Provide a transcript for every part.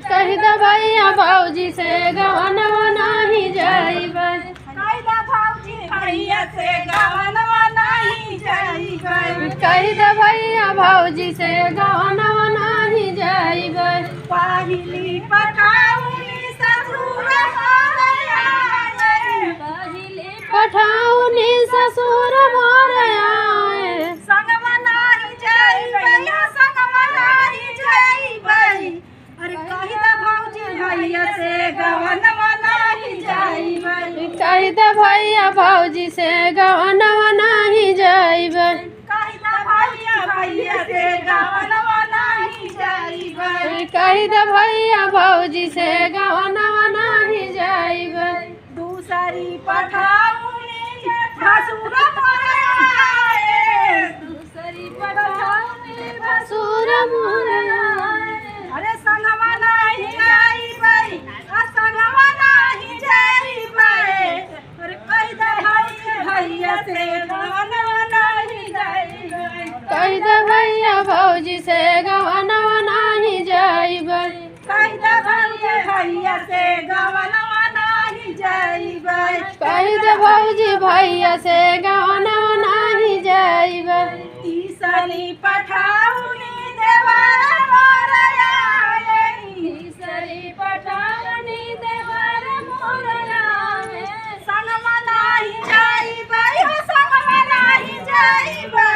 कही द भैया भौजी से गवनवा नाही जाइबे। कही द भौजी भैया से गवनवा नाही जाइबे। कही द भैया भौजी से गवनवा नाही जाइबे। पहिली पठाउनी ससुर मोर आए। पहिले पठाउनी ससुर मोर आए। संगवा नाही जाइबे, संगवा नाही जाइबे। अरे कही द भौजी भैया से गवनवा नाही जाइबे। कही द भैया भौजी से गवनवा नाही जाइबे। कही द भैया भैया से गवनवा नाही जाइबे। कही द भैया भौजी से गवनवा नाही जाइबे। दूसरी पठाउनी भसुर मोर आए। दूसरी पठाउनी भसुर मोर आए। अरे संगवा नाही जाइबे, संगवा नाही जाइबे। अरे कही द भौजी भैया से गवनवा नाही जाइबे। कही द भैया भौजी से गवनवा नाही जाइबे। कही द भौजी भैया से गवनवा नाही जाइबे। कही द भौजी भैया से गवनवा नाही जाइबे। तीसरी पठाउनी देवर मोर आए। तीसरी पठाउनी देवर मोर आए। संगवा नाही जाइबे, संगवा नाही जाइबे।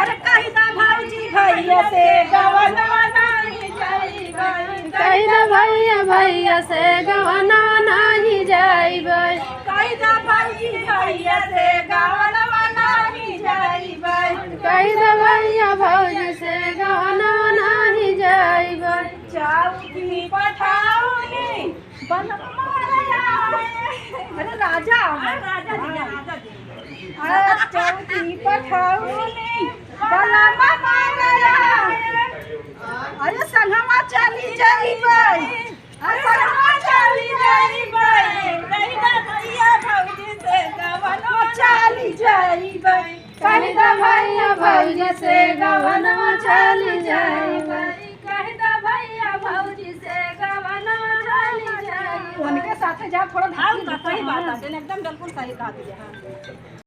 अरे कही द भौजी भैया से गवनवा नाही जाइबे। कही द भैया भैया से गवनवा नाही जाइबे। कही द भौजी भैया से गवनवा नाही जाइबे। कही द भैया भौजी से गवनवा नाही जाइबे। चौथी पठाउनी बनम मोर आए। अरे राजा चौथी पठाउनी बनम मोर आए। अरे संगवा चली जाइबे, संगवा चली जाइबे। कही द भैया भौजी से गवनवा चली जाइबे। कही द भैया भौजी से गवनवा चली जाइबे। कही द भैया भौजी से गवनवा चली जाइबे। उनके साथे जा थोड़ा धाम का सही बात है, एकदम बिल्कुल सही कहा दिया।